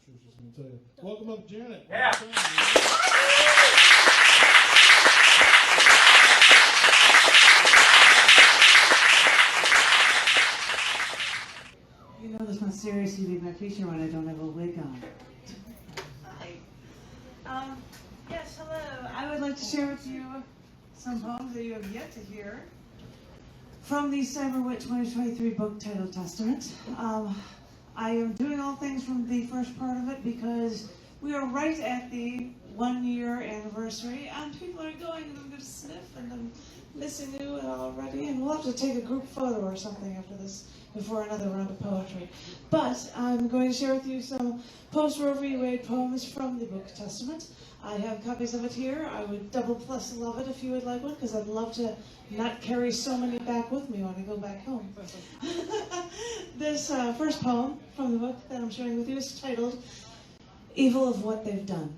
sure she's going to tell you. Welcome up, Janet. Yeah. You know this must seriously be my feature when I don't have a wig on. Hi. Yes, hello. I would like to share with you some poems that you have yet to hear from the Cyberwit 2023 book titled Testament. I am doing all things from the first part of it because we are right at the 1-year anniversary, and people are going, and I'm going to sniff, and I'm missing you already, and we'll have to take a group photo or something after this before another round of poetry. But I'm going to share with you some post-Roe v. Wade poems from the book Testament. I have copies of it here. I would double plus love it if you would like one, because I'd love to not carry so many back with me when I go back home. This first poem from the book that I'm sharing with you is titled Evil of What They've Done.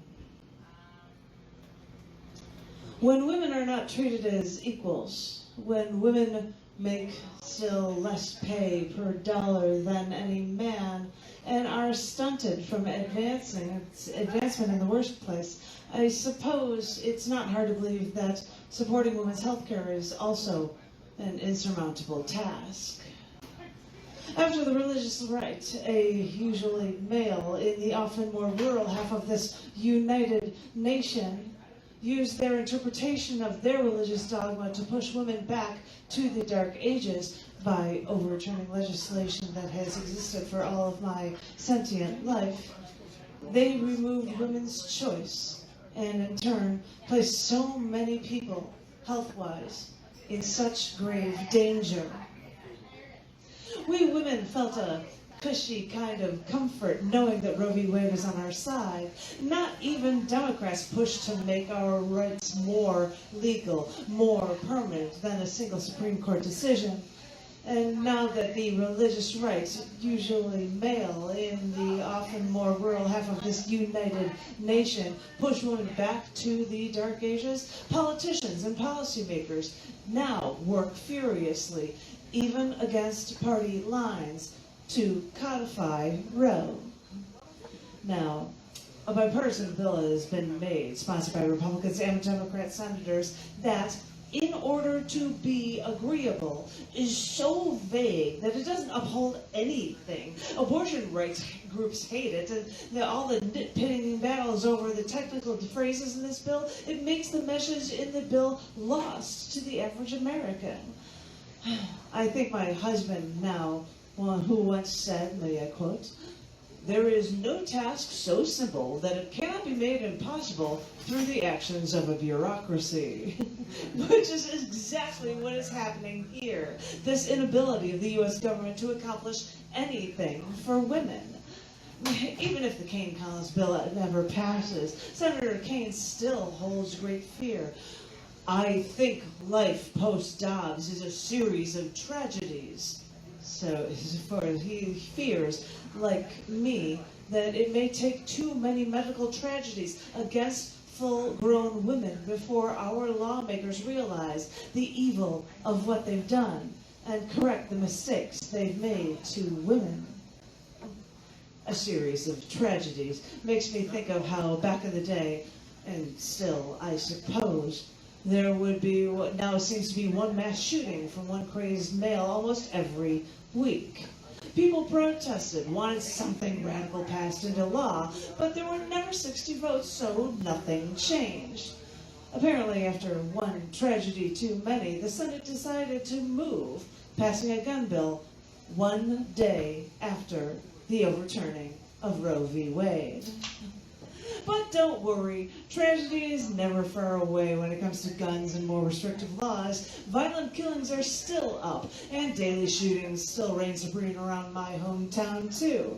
When women are not treated as equals, when women make still less pay per dollar than any man, and are stunted from advancement in the workplace, I suppose it's not hard to believe that supporting women's health care is also an insurmountable task. After the religious right, a usually male in the often more rural half of this united nation used their interpretation of their religious dogma to push women back to the Dark Ages by overturning legislation that has existed for all of my sentient life. They removed women's choice and in turn placed so many people, health-wise, in such grave danger. We women felt a cushy kind of comfort knowing that Roe v. Wade was on our side. Not even Democrats pushed to make our rights more legal, more permanent than a single Supreme Court decision. And now that the religious right, usually male in the often more rural half of this united nation, push women back to the Dark Ages, politicians and policymakers now work furiously, even against party lines, to codify Roe. Now, a bipartisan bill has been made, sponsored by Republicans and Democrat senators, that, in order to be agreeable, is so vague that it doesn't uphold anything. Abortion rights groups hate it, and all the nitpicking battles over the technical phrases in this bill, it makes the message in the bill lost to the average American. I think my husband now, who once said, may I quote, "There is no task so simple that it cannot be made impossible through the actions of a bureaucracy," which is exactly what is happening here. This inability of the U.S. government to accomplish anything for women. Even if the Kaine-Collins bill never passes, Senator Kaine still holds great fear. "I think life post-Dobbs is a series of tragedies." So he fears, like me, that it may take too many medical tragedies against full-grown women before our lawmakers realize the evil of what they've done and correct the mistakes they've made to women. A series of tragedies makes me think of how back in the day, and still, I suppose, there would be what now seems to be one mass shooting from one crazed male almost every week. People protested, wanted something radical passed into law, but there were never 60 votes, so nothing changed. Apparently, after one tragedy too many, the Senate decided to move, passing a gun bill 1 day after the overturning of Roe v. Wade. But don't worry, tragedy is never far away when it comes to guns and more restrictive laws. Violent killings are still up, and daily shootings still reign supreme around my hometown, too.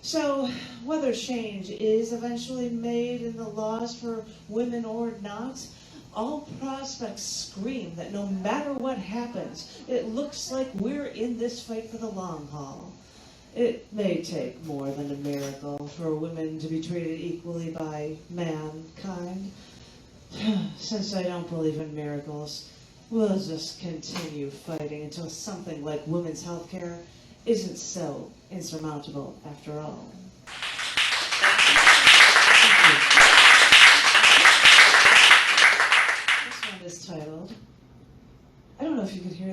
So, whether change is eventually made in the laws for women or not, all prospects scream that no matter what happens, it looks like we're in this fight for the long haul. It may take more than a miracle for women to be treated equally by mankind. Since I don't believe in miracles, we'll just continue fighting until something like women's health care isn't so insurmountable after all.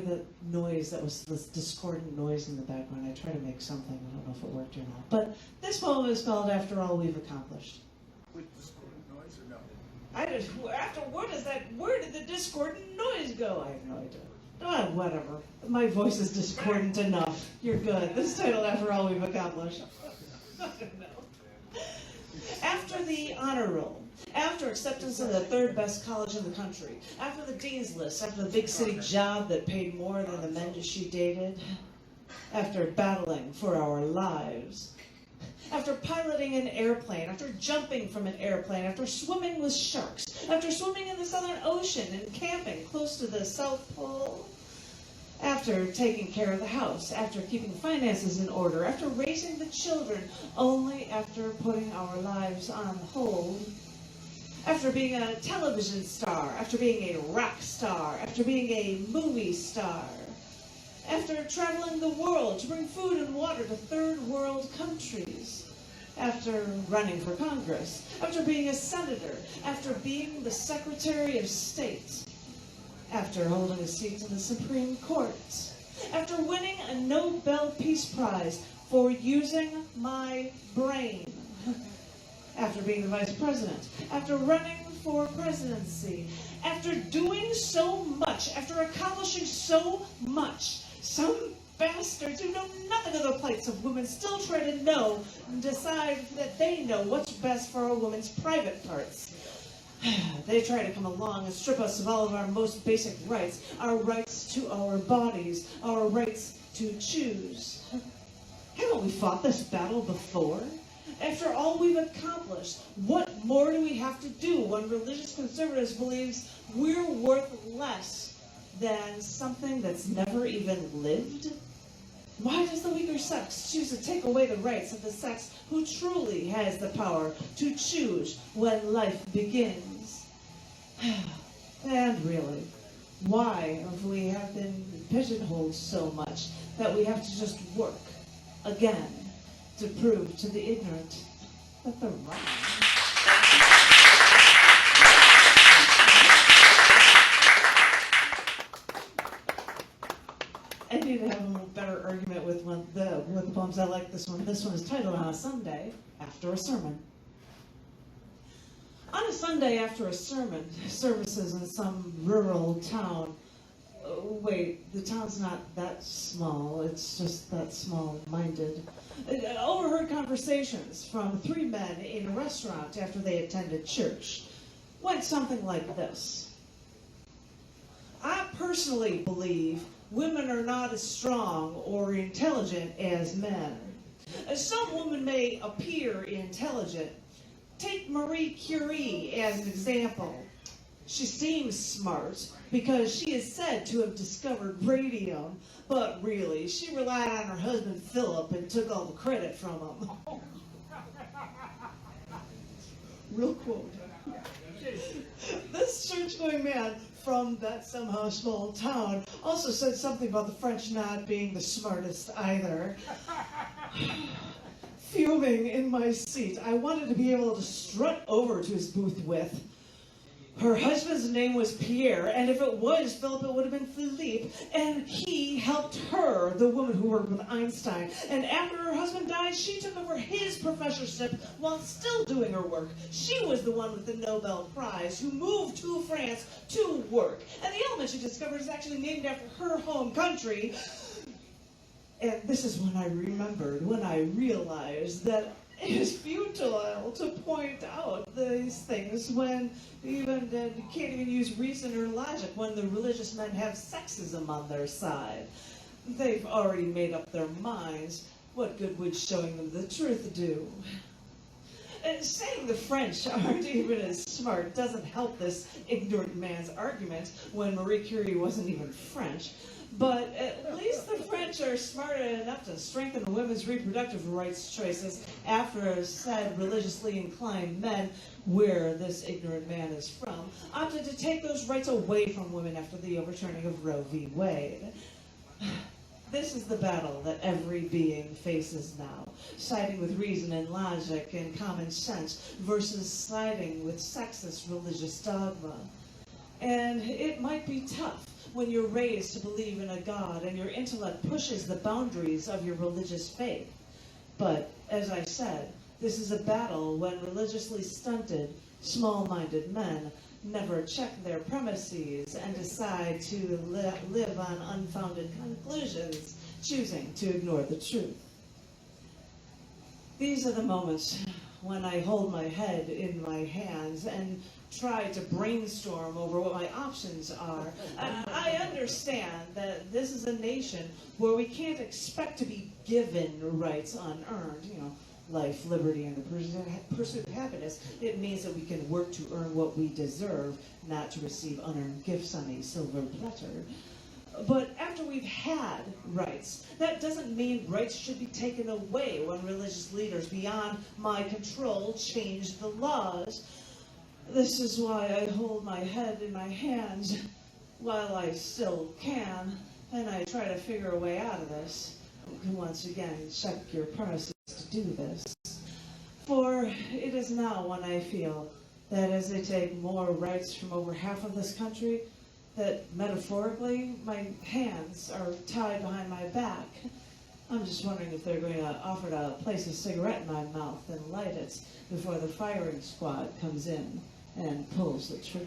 the noise that was this discordant noise in the background. I tried to make something. I don't know if it worked or not. But this poem is called After All We've Accomplished. With discordant noise or no? Where did the discordant noise go? I have no idea. Oh, whatever. My voice is discordant enough. You're good. This is titled After All We've Accomplished. I don't know. After the honor roll, after acceptance in the third best college in the country, after the dean's list, after the big city job that paid more than the men she dated, after battling for our lives, after piloting an airplane, after jumping from an airplane, after swimming with sharks, after swimming in the Southern Ocean and camping close to the South Pole, after taking care of the house, after keeping finances in order, after raising the children, only after putting our lives on hold, after being a television star, after being a rock star, after being a movie star, after traveling the world to bring food and water to third world countries, after running for Congress, after being a senator, after being the Secretary of State, after holding a seat in the Supreme Court, after winning a Nobel Peace Prize for using my brain, after being the vice president, after running for presidency, after doing so much, after accomplishing so much, some bastards who know nothing of the plights of women still try to know and decide that they know what's best for a woman's private parts. They try to come along and strip us of all of our most basic rights, our rights to our bodies, our rights to choose. Haven't we fought this battle before? After all we've accomplished, what more do we have to do when religious conservatives believes we're worth less than something that's never even lived? Why does the weaker sex choose to take away the rights of the sex who truly has the power to choose when life begins? And really, why have we have been pigeonholed so much that we have to just work again to prove to the ignorant that they're wrong? I need to have a little better argument with the poems. I like this one. This one is titled On a Sunday After a Sermon. On a Sunday after a sermon, services in some rural town. Wait, the town's not that small. It's just that small-minded. Overheard conversations from three men in a restaurant after they attended church. Went something like this. I personally believe women are not as strong or intelligent as men. Some women may appear intelligent. Take Marie Curie as an example. She seems smart because she is said to have discovered radium, but really, she relied on her husband Philip and took all the credit from him. Real quote. This church-going man from that somehow small town also said something about the French not being the smartest either. Fuming in my seat, I wanted to be able to strut over to his booth with. Her husband's name was Pierre, and if it was Philip, it would have been Philippe, and he helped her, the woman who worked with Einstein. And after her husband died, she took over his professorship while still doing her work. She was the one with the Nobel Prize who moved to France to work. And the element she discovered is actually named after her home country. And this is when I remembered, when I realized that it is futile to point out these things when you can't even use reason or logic when the religious men have sexism on their side. They've already made up their minds. What good would showing them the truth do? And saying the French aren't even as smart doesn't help this ignorant man's argument when Marie Curie wasn't even French. But at least the French are smart enough to strengthen women's reproductive rights choices after said religiously inclined men, where this ignorant man is from, opted to take those rights away from women after the overturning of Roe v. Wade. This is the battle that every being faces now, siding with reason and logic and common sense versus siding with sexist religious dogma. And it might be tough, when you're raised to believe in a God and your intellect pushes the boundaries of your religious faith. But, as I said, this is a battle when religiously stunted, small-minded men never check their premises and decide to live on unfounded conclusions, choosing to ignore the truth. These are the moments when I hold my head in my hands and try to brainstorm over what my options are. I understand that this is a nation where we can't expect to be given rights unearned, life, liberty, and the pursuit of happiness. It means that we can work to earn what we deserve, not to receive unearned gifts on a silver platter. But after we've had rights, that doesn't mean rights should be taken away when religious leaders beyond my control change the laws. This is why I hold my head in my hands while I still can, and I try to figure a way out of this. Once again, check your premises to do this. For it is now when I feel that as they take more rights from over half of this country, that metaphorically my hands are tied behind my back. I'm just wondering if they're going to offer to place a cigarette in my mouth and light it before the firing squad comes in and pulls the trigger.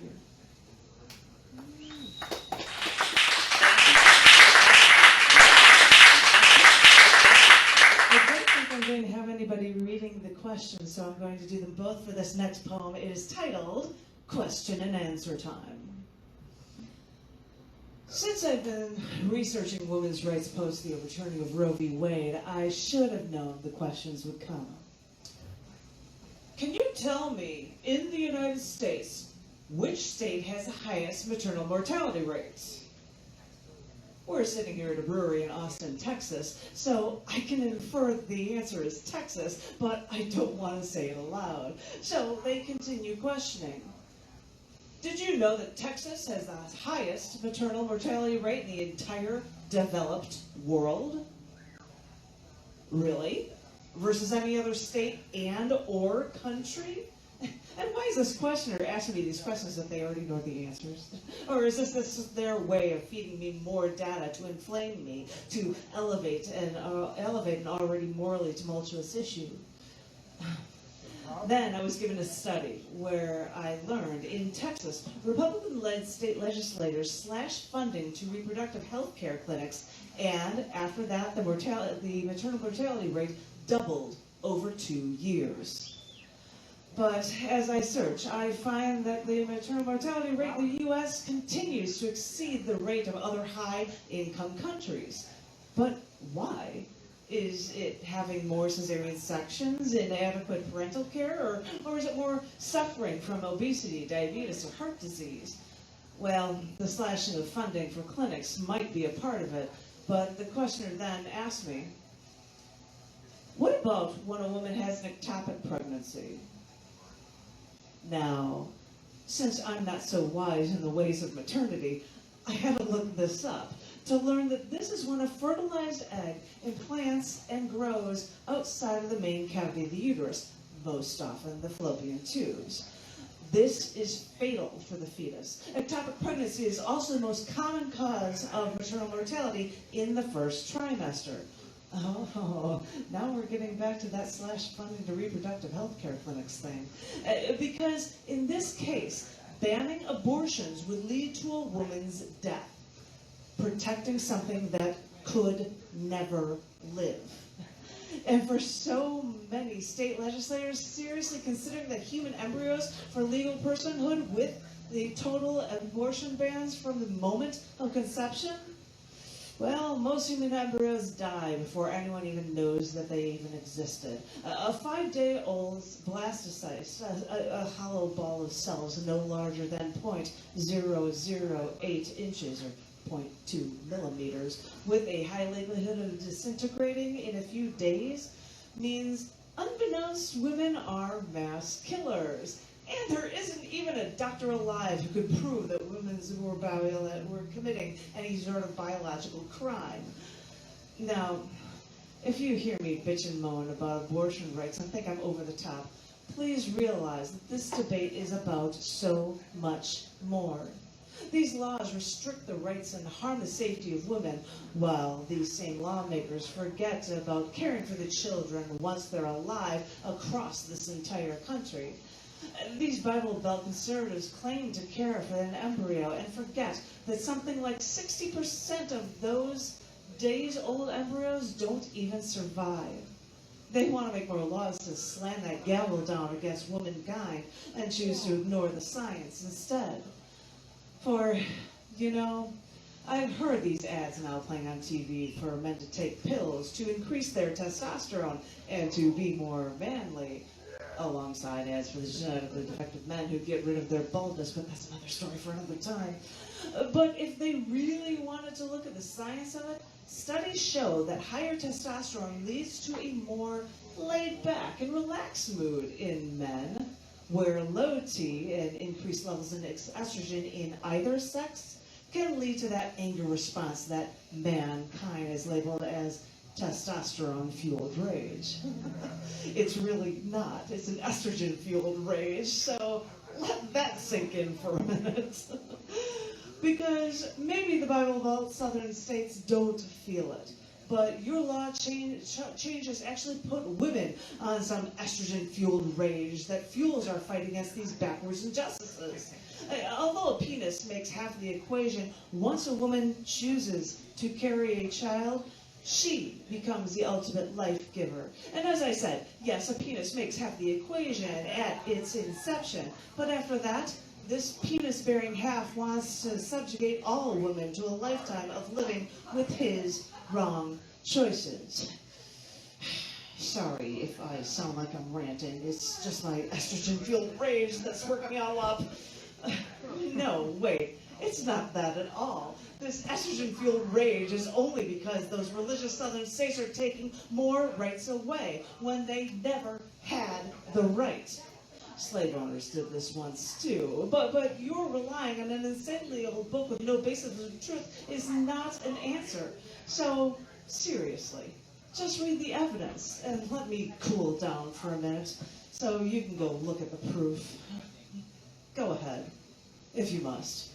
I don't think I'm going to have anybody reading the questions, so I'm going to do them both for this next poem. It is titled Question and Answer Time. Since I've been researching women's rights post the overturning of Roe v. Wade, I should have known the questions would come. Can you tell me, in the United States, which state has the highest maternal mortality rates? We're sitting here at a brewery in Austin, Texas, so I can infer that the answer is Texas, but I don't want to say it aloud. So they continue questioning. Did you know that Texas has the highest maternal mortality rate in the entire developed world? Really? Versus any other state and or country? And why is this questioner asking me these questions if they already know the answers? Or is this their way of feeding me more data to inflame me, to elevate an already morally tumultuous issue? Then I was given a study where I learned in Texas, Republican-led state legislators slashed funding to reproductive health care clinics, and after that, the maternal mortality rate doubled over 2 years. But as I search, I find that the maternal mortality rate in the U.S. continues to exceed the rate of other high-income countries. But why? Is it having more cesarean sections, inadequate parental care, or is it more suffering from obesity, diabetes, or heart disease? Well, the slashing of funding for clinics might be a part of it, but the questioner then asked me, what about when a woman has an ectopic pregnancy? Now, since I'm not so wise in the ways of maternity, I had to look this up to learn that this is when a fertilized egg implants and grows outside of the main cavity of the uterus, most often the fallopian tubes. This is fatal for the fetus. Ectopic pregnancy is also the most common cause of maternal mortality in the first trimester. Oh, now we're getting back to that slash funding to reproductive health care clinics thing. Because in this case, banning abortions would lead to a woman's death, protecting something that could never live. And for so many state legislators seriously considering that human embryos for legal personhood with the total abortion bans from the moment of conception, well, most human embryos die before anyone even knows that they even existed. A 5-day-old blastocyst, a hollow ball of cells no larger than 0.008 inches or 0.2 millimeters, with a high likelihood of disintegrating in a few days, means unbeknownst women are mass killers. And there isn't even a doctor alive who could prove that women were committing any sort of biological crime. Now, if you hear me bitch and moan about abortion rights and think I'm over the top, please realize that this debate is about so much more. These laws restrict the rights and harm the safety of women, while these same lawmakers forget about caring for the children once they're alive across this entire country. These Bible Belt conservatives claim to care for an embryo and forget that something like 60% of those days-old embryos don't even survive. They want to make more laws to slam that gavel down against womankind and choose to ignore the science instead. For, you know, I've heard these ads now playing on TV for men to take pills to increase their testosterone and to be more manly, alongside ads for the genetically defective men who get rid of their baldness, but that's another story for another time. But if they really wanted to look at the science of it, studies show that higher testosterone leads to a more laid-back and relaxed mood in men, where low T and increased levels in estrogen in either sex can lead to that anger response that mankind has labeled as testosterone-fueled rage. It's really not. It's an estrogen-fueled rage, so let that sink in for a minute. Because maybe the Bible Belt southern states don't feel it, but your law changes actually put women on some estrogen-fueled rage that fuels our fight against these backwards injustices. Although a penis makes half the equation, once a woman chooses to carry a child, she becomes the ultimate life giver. And as I said, yes, a penis makes half the equation at its inception, but after that, this penis-bearing half wants to subjugate all women to a lifetime of living with his wrong choices. Sorry if I sound like I'm ranting. It's just my estrogen-fueled rage that's working me all up. No, wait. It's not that at all. This estrogen-fueled rage is only because those religious southern states are taking more rights away when they never had the right. Slave owners did this once too, but you're relying on an insanely old book with no basis of truth is not an answer. So, seriously, just read the evidence and let me cool down for a minute so you can go look at the proof. Go ahead, if you must.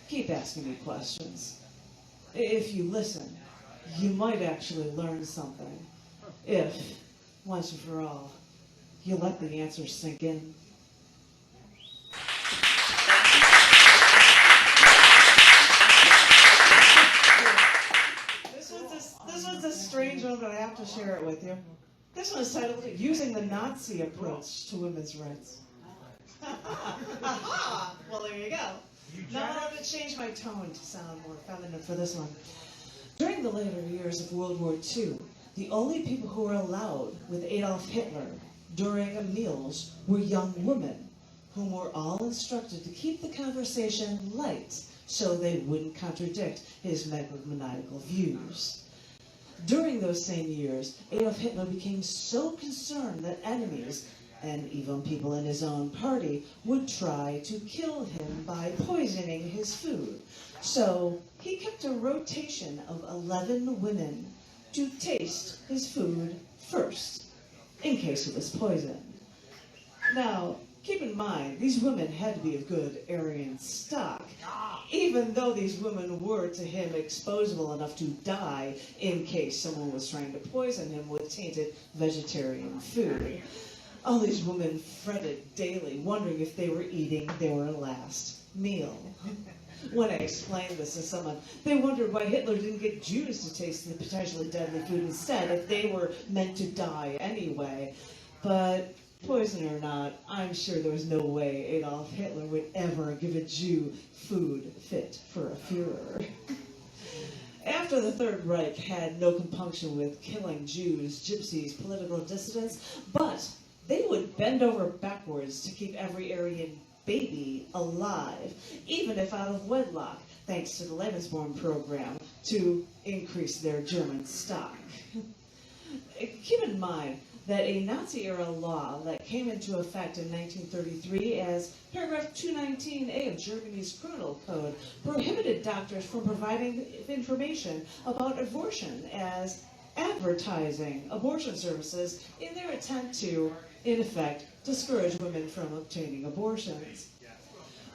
Keep asking me questions. If you listen, you might actually learn something. If, once and for all, you let the answers sink in. This one's a strange one, but I have to share it with you. This one is titled, Using the Nazi Approach to Women's Rights. Aha! Well, there you go. Now I'm going to change my tone to sound more feminine for this one. During the later years of World War II, the only people who were allowed with Adolf Hitler during meals were young women, whom were all instructed to keep the conversation light so they wouldn't contradict his megalomaniacal views. During those same years, Adolf Hitler became so concerned that enemies, and even people in his own party, would try to kill him by poisoning his food. So he kept a rotation of 11 women to taste his food first, in case it was poisoned. Now, keep in mind, these women had to be of good Aryan stock, even though these women were, to him, exposable enough to die in case someone was trying to poison him with tainted vegetarian food. All these women fretted daily, wondering if they were eating their last meal. When I explained this to someone, they wondered why Hitler didn't get Jews to taste the potentially deadly food instead, if they were meant to die anyway. But poison or not, I'm sure there was no way Adolf Hitler would ever give a Jew food fit for a Führer. After the Third Reich had no compunction with killing Jews, gypsies, political dissidents, but they would bend over backwards to keep every Aryan baby alive, even if out of wedlock, thanks to the Lebensborn program, to increase their German stock. Keep in mind that a Nazi-era law that came into effect in 1933 as paragraph 219A of Germany's criminal code prohibited doctors from providing information about abortion as advertising abortion services in their attempt to, in effect, discourage women from obtaining abortions.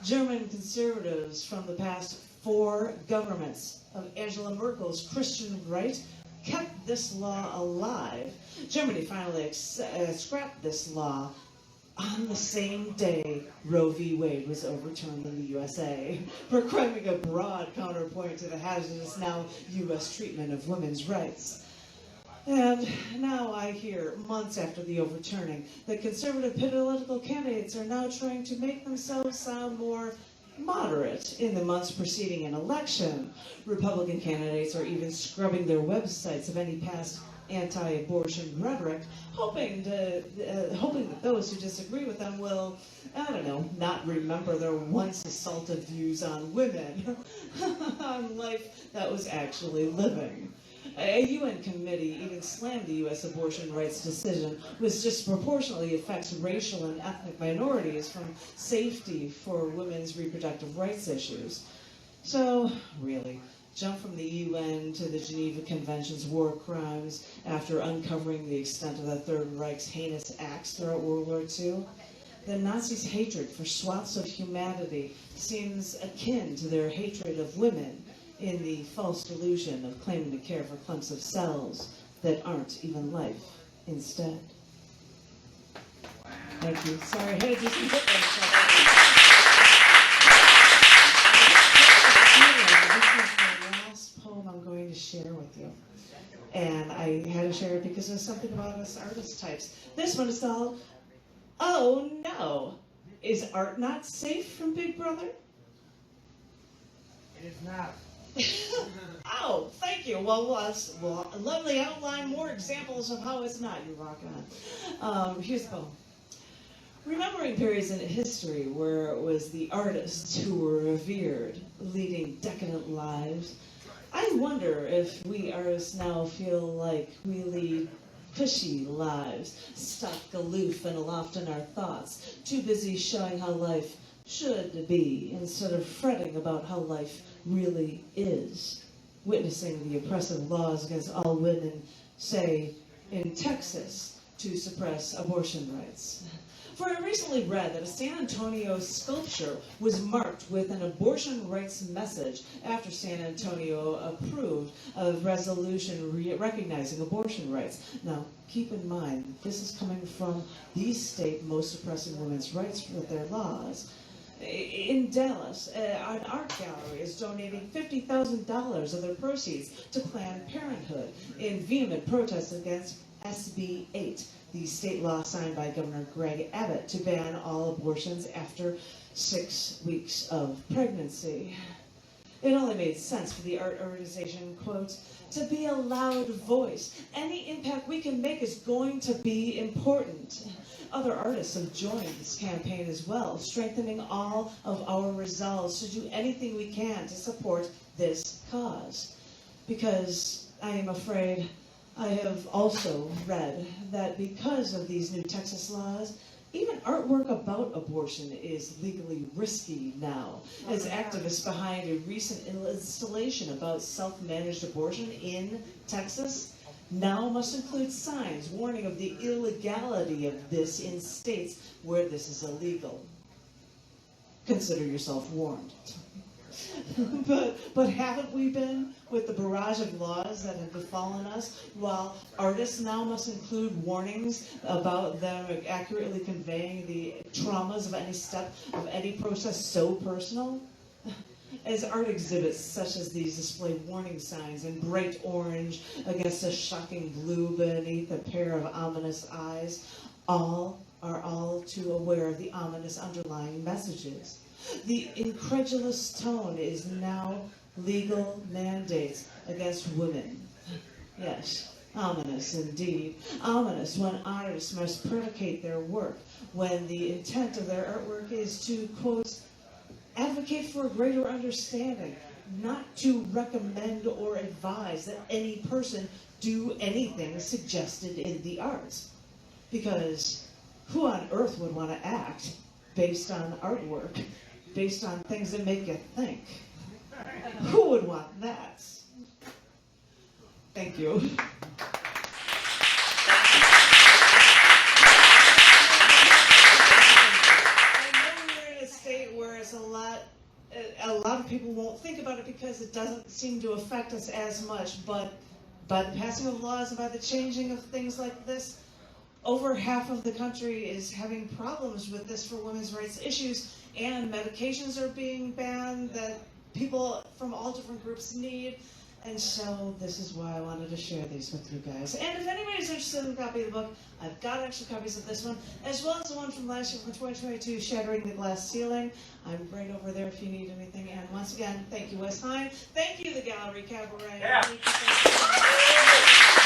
German conservatives from the past 4 governments of Angela Merkel's Christian right kept this law alive. Germany finally scrapped this law on the same day Roe v. Wade was overturned in the USA, proclaiming a broad counterpoint to the hazardous now U.S. treatment of women's rights. And now I hear, months after the overturning, that conservative political candidates are now trying to make themselves sound more moderate in the months preceding an election. Republican candidates are even scrubbing their websites of any past anti-abortion rhetoric, hoping that those who disagree with them will, I don't know, not remember their once assaulted views on women, on life that was actually living. A UN committee even slammed the U.S. abortion rights decision, which disproportionately affects racial and ethnic minorities from safety for women's reproductive rights issues. So, really, jump from the UN to the Geneva Convention's war crimes after uncovering the extent of the Third Reich's heinous acts throughout World War II? The Nazis' hatred for swaths of humanity seems akin to their hatred of women, in the false delusion of claiming to care for clumps of cells that aren't even life instead. Thank you. Sorry, I had to do some football stuff. This is the last poem I'm going to share with you. And I had to share it because there's something about us artist types. This one is called, Oh No, Is Art Not Safe from Big Brother? It is not. Oh, thank you. Well, a lovely outline, more examples of how it's not. You're rocking on. Here's the poem. Remembering periods in history where it was the artists who were revered, leading decadent lives, I wonder if we artists now feel like we lead cushy lives, stuck aloof and aloft in our thoughts, too busy showing how life should be instead of fretting about how life really is, witnessing the oppressive laws against all women, say, in Texas, to suppress abortion rights. For I recently read that a San Antonio sculpture was marked with an abortion rights message after San Antonio approved a resolution recognizing abortion rights. Now, keep in mind, this is coming from the state most suppressing women's rights with their laws. In Dallas, an art gallery is donating $50,000 of their proceeds to Planned Parenthood in vehement protest against SB 8, the state law signed by Governor Greg Abbott to ban all abortions after 6 weeks of pregnancy. It only made sense for the art organization, quote, to be a loud voice. Any impact we can make is going to be important. Other artists have joined this campaign as well, strengthening all of our resolves to do anything we can to support this cause. Because I am afraid I have also read that because of these new Texas laws, even artwork about abortion is legally risky now, as activists behind a recent installation about self-managed abortion in Texas now must include signs warning of the illegality of this in states where this is illegal. Consider yourself warned. But haven't we been with the barrage of laws that have befallen us, while artists now must include warnings about them accurately conveying the traumas of any step of any process so personal? As art exhibits such as these display warning signs in bright orange against a shocking blue beneath a pair of ominous eyes, all are all too aware of the ominous underlying messages. The incredulous tone is now legal mandates against women. Yes, ominous indeed. Ominous when artists must predicate their work, when the intent of their artwork is to, quote, advocate for a greater understanding, not to recommend or advise that any person do anything suggested in the arts. Because who on earth would want to act based on artwork, based on things that make you think? Who would want that? Thank you. I know we're in a state where it's a don't think about it because it doesn't seem to affect us as much, but by the passing of laws and by the changing of things like this, over half of the country is having problems with this for women's rights issues, and medications are being banned that people from all different groups need. And so this is why I wanted to share these with you guys. And if anybody's interested in a copy of the book, I've got extra copies of this one, as well as the one from last year from 2022, Shattering the Glass Ceiling. I'm right over there if you need anything. And once again, thank you, S9z. Thank you, the Gallery Cabaret. Yeah. Thank you,